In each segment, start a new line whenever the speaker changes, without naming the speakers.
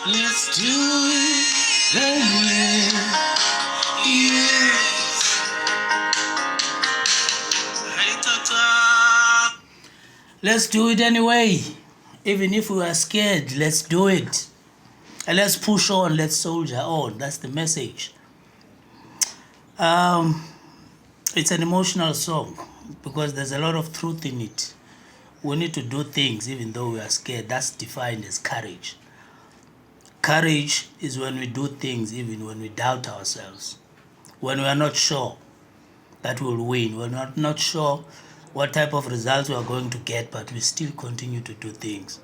Let's do it anyway. Yes. Hey, Tata. Let's do it anyway. Even if we are scared, let's do it. And let's push on, let's soldier on. That's the message. It's an emotional song because there's a lot of truth in it. We need to do things even though we are scared. That's defined as courage. Courage is when we do things even when we doubt ourselves. When we are not sure that we'll win. We're not sure what type of results we are going to get, but we still continue to do things.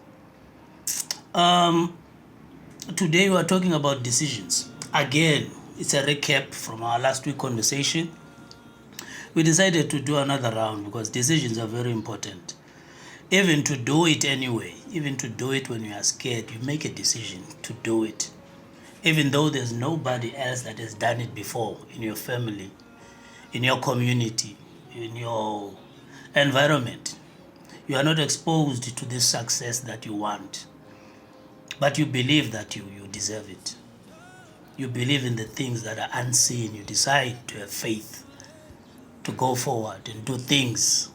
Today we are talking about decisions. Again, it's a recap from our last week conversation. We decided to do another round because decisions are very important. Even to do it anyway, even to do it when you are scared, you make a decision to do it. Even though there's nobody else that has done it before in your family, in your community, in your environment. You are not exposed to this success that you want, but you believe that you deserve it. You believe in the things that are unseen. You decide to have faith, to go forward and do things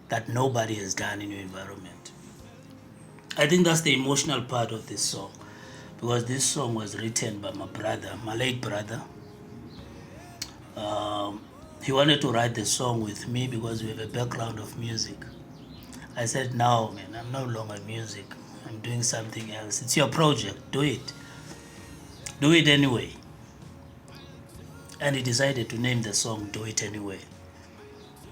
that nobody has done in your environment. I think that's the emotional part of this song, because this song was written by my brother, my late brother. He wanted to write the song with me because we have a background of music. I said, no, man, I'm no longer music. I'm doing something else. It's your project. Do it. Do it anyway. And he decided to name the song Do It Anyway.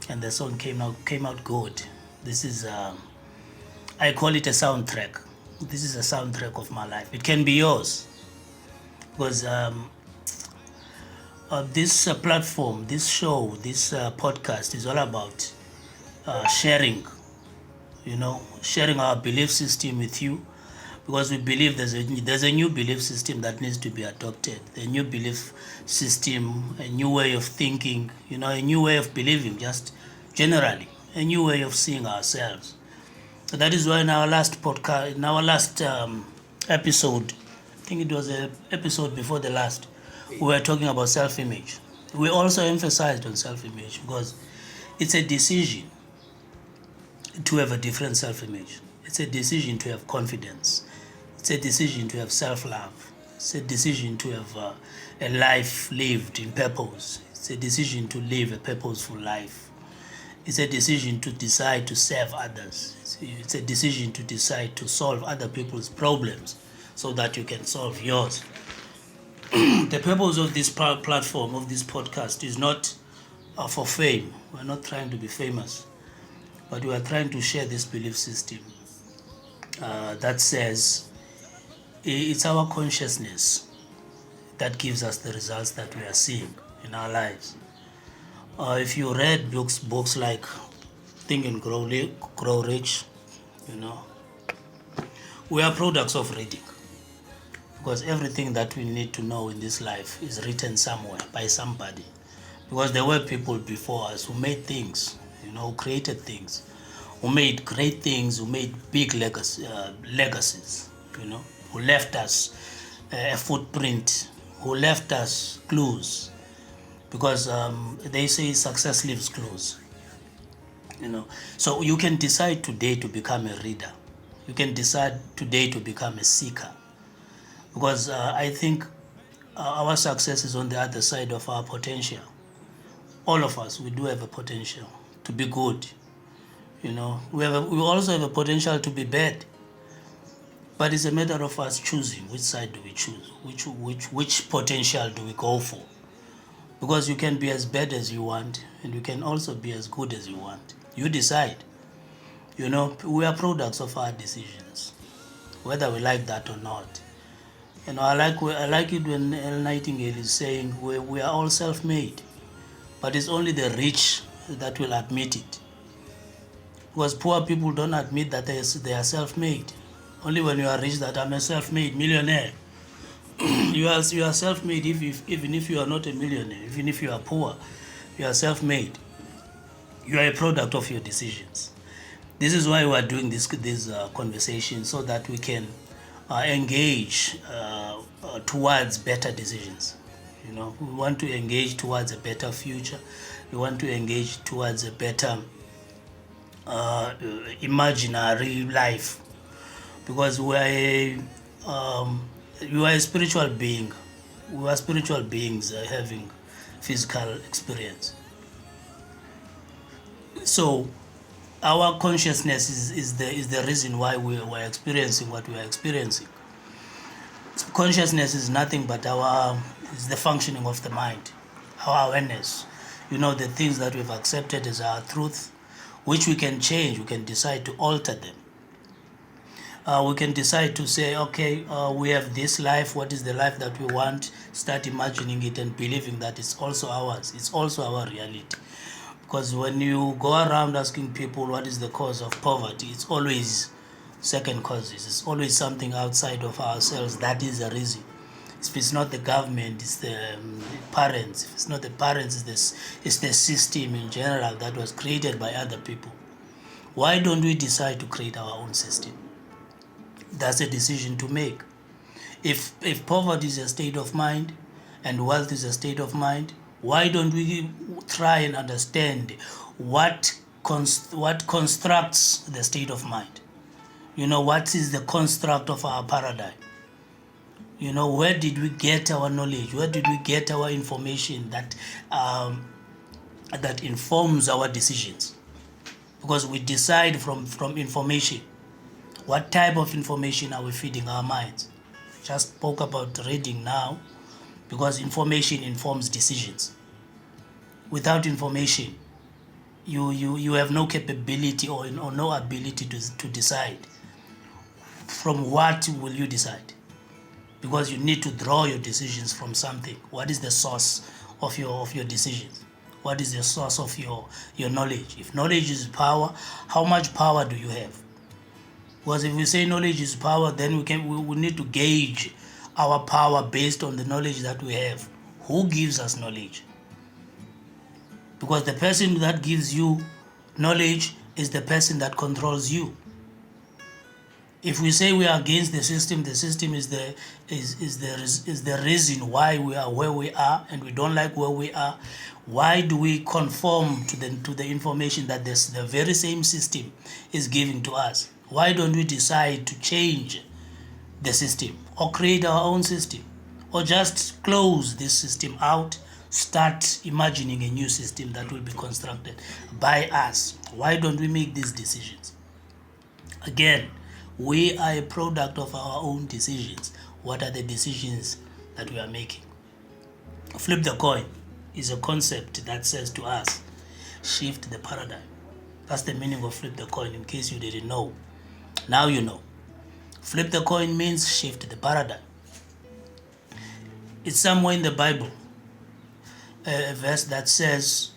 And the song came out good. This is, I call it a soundtrack. This is a soundtrack of my life. It can be yours. Because this platform, this show, this podcast is all about sharing, sharing our belief system with you, because we believe there's a new belief system that needs to be adopted, a new belief system, a new way of thinking, a new way of believing, just generally, a new way of seeing ourselves. So that is why in our last podcast, in our last episode, I think it was an episode before the last, we were talking about self-image. We also emphasized on self-image because it's a decision to have a different self-image. It's a decision to have confidence. It's a decision to have self-love. It's a decision to have a life lived in purpose. It's a decision to live a purposeful life. It's a decision to decide to serve others. It's a decision to decide to solve other people's problems so that you can solve yours. The purpose of this platform, of this podcast, is not for fame. We're not trying to be famous, but we are trying to share this belief system that says it's our consciousness that gives us the results that we are seeing in our lives. If you read books like Think and Grow Rich, we are products of reading. Because everything that we need to know in this life is written somewhere by somebody. Because there were people before us who made things, who created things, who made great things, who made big legacies, who left us a footprint, who left us clues. Because they say success leaves clues. So you can decide today to become a reader. You can decide today to become a seeker. Because I think our success is on the other side of our potential. All of us, we do have a potential to be good. We also have a potential to be bad. But it's a matter of us choosing which side do we choose, which potential do we go for. Because you can be as bad as you want, and you can also be as good as you want. You decide. We are products of our decisions, whether we like that or not. I like it when Elle Nightingale is saying we are all self-made, but it's only the rich that will admit it. Because poor people don't admit that they are self-made. Only when you are rich that I'm a self-made millionaire. You are self-made even if you are not a millionaire, even if you are poor, you are self-made. You are a product of your decisions. This is why we are doing this conversation, so that we can engage towards better decisions. You know, we want to engage towards a better future. We want to engage towards a better imaginary life, because we are a spiritual being. We are spiritual beings having physical experience. So our consciousness is the reason why we are experiencing what we are experiencing. Consciousness is nothing but is the functioning of the mind, our awareness. You know, the things that we've accepted as our truth, which we can change. We can decide to alter them. We can decide to say, okay, we have this life. What is the life that we want? Start imagining it and believing that it's also ours. It's also our reality. Because when you go around asking people what is the cause of poverty, it's always second causes. It's always something outside of ourselves that is the reason. If it's not the government, it's the parents. If it's not the parents, it's the system in general that was created by other people. Why don't we decide to create our own system? That's a decision to make. If poverty is a state of mind and wealth is a state of mind, why don't we try and understand what constructs the state of mind? You know, what is the construct of our paradigm? You know, where did we get our knowledge? Where did we get our information that informs our decisions? Because we decide from information. What type of information are we feeding our minds? Just spoke about reading now, because information informs decisions. Without information, you have no capability or no ability to decide. From what will you decide? Because you need to draw your decisions from something. What is the source of your decisions? What is the source of your knowledge? If knowledge is power, how much power do you have? Because if we say knowledge is power, then we need to gauge our power based on the knowledge that we have. Who gives us knowledge? Because the person that gives you knowledge is the person that controls you. If we say we are against the system is the reason why we are where we are, and we don't like where we are. Why do we conform to the information that the very same system is giving to us? Why don't we decide to change the system or create our own system, or just close this system out, start imagining a new system that will be constructed by us? Why don't we make these decisions? Again, we are a product of our own decisions. What are the decisions that we are making? Flip the coin is a concept that says to us, shift the paradigm. That's the meaning of flip the coin, in case you didn't know. Now you know. Flip the coin means shift the paradigm. It's somewhere in the Bible, a verse that says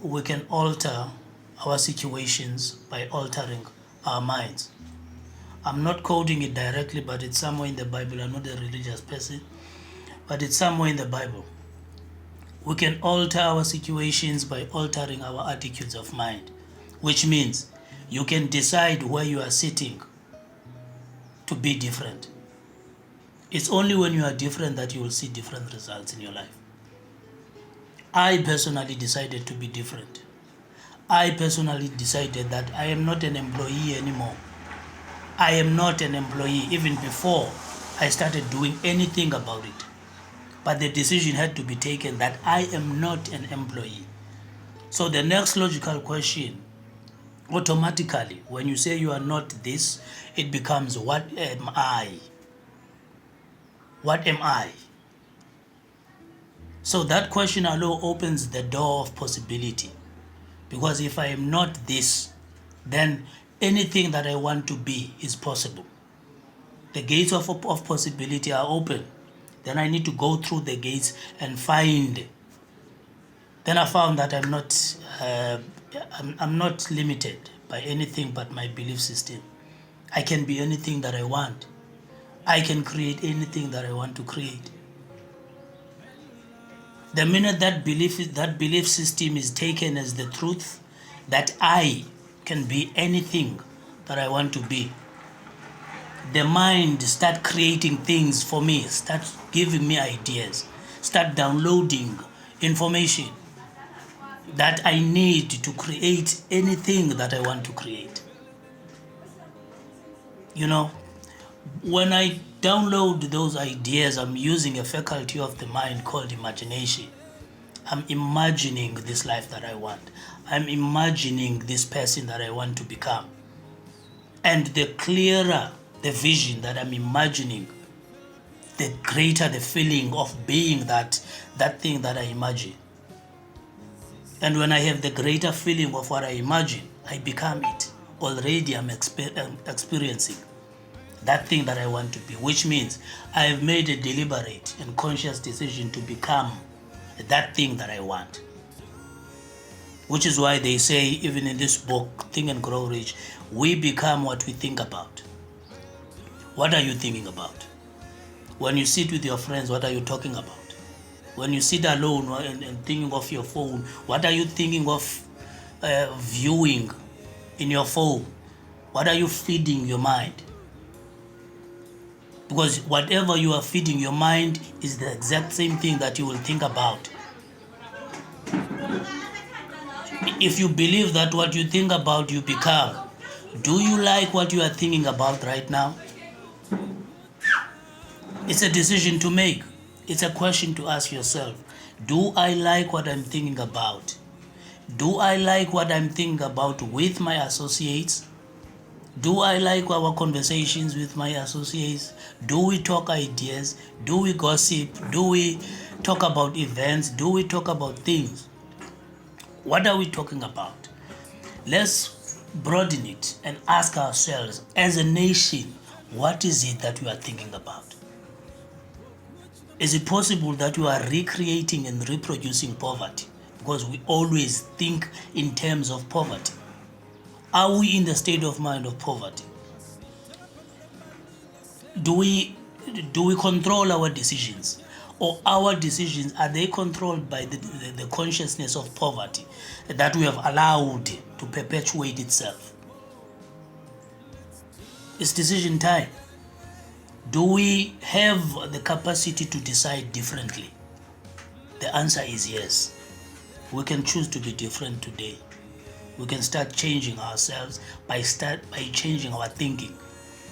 we can alter our situations by altering our minds. I'm not quoting it directly, but it's somewhere in the Bible. I'm not a religious person, but it's somewhere in the Bible. We can alter our situations by altering our attitudes of mind, which means you can decide where you are sitting to be different. It's only when you are different that you will see different results in your life. I personally decided to be different. I personally decided that I am not an employee anymore. I am not an employee even before I started doing anything about it. But the decision had to be taken that I am not an employee. So the next logical question, automatically, when you say you are not this, it becomes, what am I? What am I? So that question alone opens the door of possibility. Because if I am not this, then anything that I want to be is possible. The gates of possibility are open. Then I need to go through the gates and find. Then I found that I'm not limited by anything but my belief system. I can be anything that I want. I can create anything that I want to create. The minute that belief system is taken as the truth, that I can be anything that I want to be. The mind start creating things for me, start giving me ideas, start downloading information that I need to create anything that I want to create. You know, when I download those ideas, I'm using a faculty of the mind called imagination. I'm imagining this life that I want. I'm imagining this person that I want to become. And the clearer the vision that I'm imagining, the greater the feeling of being that thing that I imagine. And when I have the greater feeling of what I imagine, I become it. Already I'm experiencing that thing that I want to be, which means I have made a deliberate and conscious decision to become that thing that I want. Which is why they say, even in this book, Think and Grow Rich, we become what we think about. What are you thinking about? When you sit with your friends, what are you talking about? When you sit alone and thinking of your phone, what are you thinking of viewing in your phone? What are you feeding your mind? Because whatever you are feeding your mind is the exact same thing that you will think about. If you believe that what you think about you become, do you like what you are thinking about right now? It's a decision to make. It's a question to ask yourself. Do I like what I'm thinking about? Do I like what I'm thinking about with my associates? Do I like our conversations with my associates? Do we talk ideas? Do we gossip? Do we talk about events? Do we talk about things? What are we talking about? Let's broaden it and ask ourselves, as a nation, what is it that we are thinking about? Is it possible that we are recreating and reproducing poverty? Because we always think in terms of poverty. Are we in the state of mind of poverty? Do we control our decisions? Or our decisions, are they controlled by the consciousness of poverty that we have allowed to perpetuate itself? It's decision time. Do we have the capacity to decide differently? The answer is yes. We can choose to be different today. We can start changing ourselves by changing our thinking.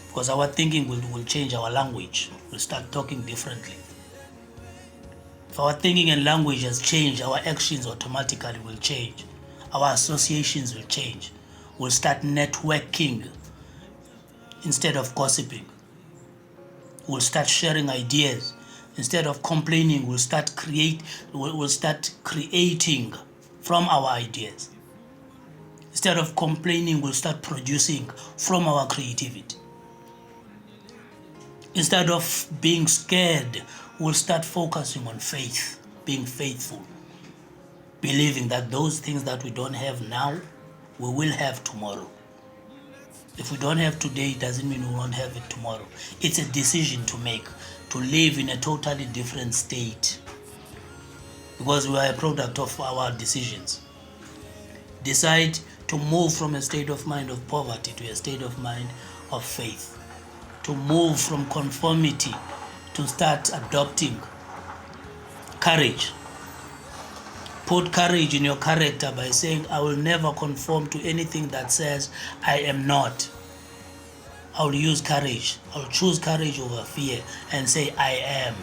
Because our thinking will change our language. We'll start talking differently. If our thinking and language has changed, our actions automatically will change. Our associations will change. We'll start networking instead of gossiping. We'll start sharing ideas. Instead of complaining, we'll start creating from our ideas. Instead of complaining, we'll start producing from our creativity. Instead of being scared, we'll start focusing on faith, being faithful, believing that those things that we don't have now, we will have tomorrow. If we don't have today, it doesn't mean we won't have it tomorrow. It's a decision to make, to live in a totally different state, because we are a product of our decisions. Decide to move from a state of mind of poverty to a state of mind of faith. To move from conformity to start adopting courage. Put courage in your character by saying, I will never conform to anything that says I am not. I will use courage. I will choose courage over fear and say I am.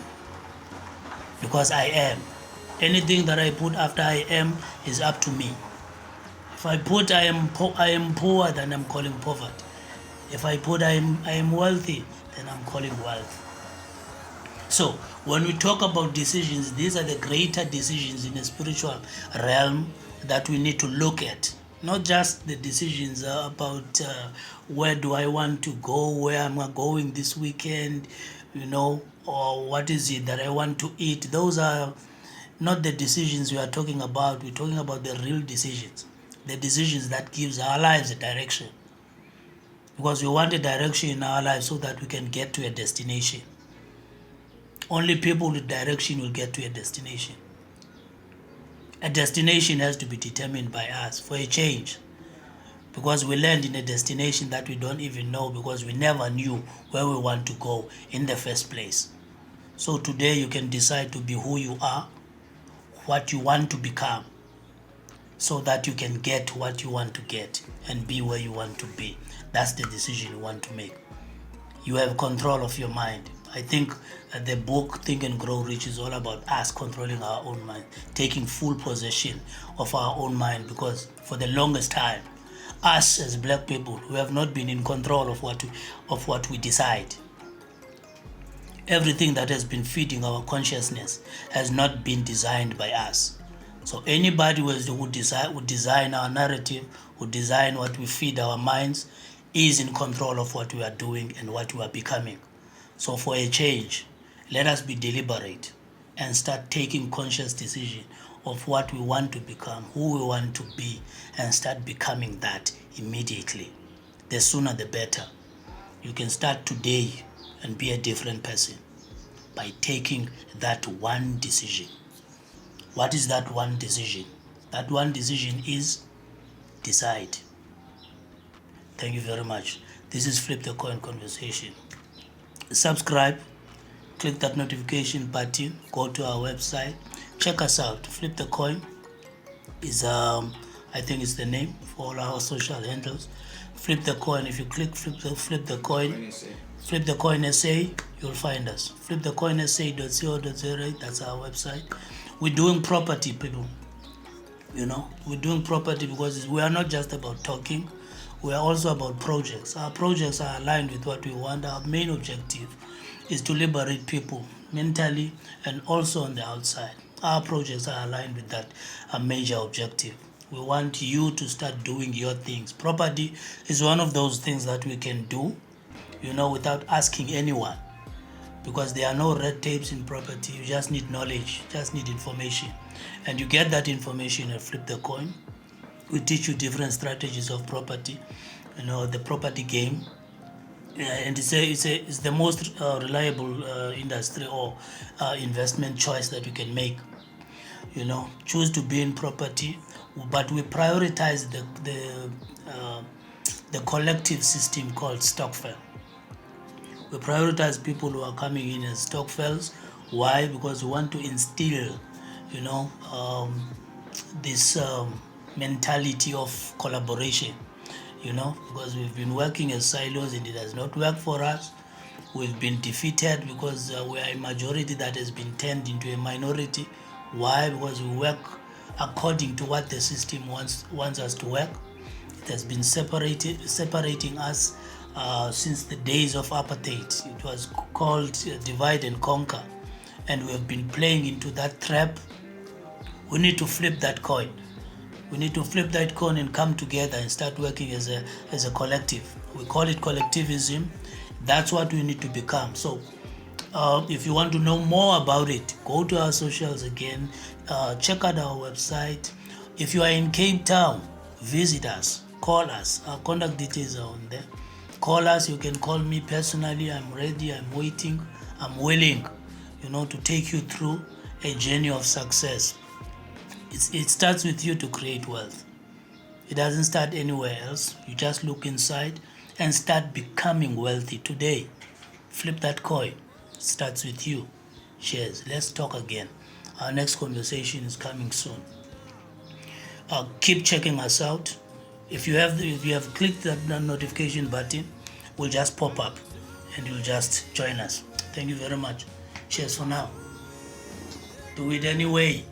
Because I am. Anything that I put after I am is up to me. If I put I am poor, then I'm calling poverty. If I put I am wealthy, then I'm calling wealth. So when we talk about decisions, these are the greater decisions in the spiritual realm that we need to look at. Not just the decisions about where do I want to go, where am I going this weekend, or what is it that I want to eat. Those are not the decisions we are talking about. We're talking about the real decisions, the decisions that gives our lives a direction. Because we want a direction in our lives so that we can get to a destination. Only people with direction will get to a destination. A destination has to be determined by us for a change. because we land in a destination that we don't even know because we never knew where we want to go in the first place. So today you can decide to be who you are, what you want to become, so that you can get what you want to get and be where you want to be. That's the decision you want to make. You have control of your mind. I think the book Think and Grow Rich is all about us controlling our own mind, taking full possession of our own mind, because for the longest time, us as black people, we have not been in control of what we decide. Everything that has been feeding our consciousness has not been designed by us. So anybody who design our narrative, who design what we feed our minds, is in control of what we are doing and what we are becoming. So for a change, let us be deliberate and start taking conscious decision of what we want to become, who we want to be, and start becoming that immediately. The sooner the better. You can start today and be a different person by taking that one decision. What is that one decision? That one decision is decide. Thank you very much. This is Flip the Coin Conversation. Subscribe, click that notification button, go to our website, check us out. Flip the Coin is I think it's the name for all our social handles. Flip the Coin. If you click Flip the Coin SA, you'll find us. flipthecoinsa.co.za, that's our website. We're doing property, people. We're doing property because we are not just about talking. We are also about projects. Our projects are aligned with what we want. Our main objective is to liberate people mentally and also on the outside. Our projects are aligned with that major objective. We want you to start doing your things. Property is one of those things that we can do, without asking anyone, because there are no red tapes in property. You just need knowledge, just need information, and you get that information and Flip the Coin. We teach you different strategies of property, the property game, and it's the most reliable industry or investment choice that you can make. Choose to be in property, but we prioritize the collective system called stokvel. We prioritize people who are coming in as stokvels. Why? Because we want to instill, this mentality of collaboration, because we've been working as silos and it has not worked for us. We've been defeated because we are a majority that has been turned into a minority. Why? Because we work according to what the system wants us to work. It has been separating us since the days of apartheid. It was called divide and conquer, and we have been playing into that trap. We need to flip that coin. We need to flip that coin and come together and start working as a collective. We call it collectivism. That's what we need to become. So if you want to know more about it, go to our socials again, check out our website. If you are in Cape Town, visit us, call us. Our contact details are on there. Call us. You can call me personally. I'm ready, I'm waiting, I'm willing, to take you through a journey of success. It starts with you to create wealth. It doesn't start anywhere else. You just look inside and start becoming wealthy today. Flip that coin. It starts with you. Cheers. Let's talk again. Our next conversation is coming soon. Keep checking us out. If you have clicked that notification button, we'll just pop up and you'll just join us. Thank you very much. Cheers for now. Do it anyway.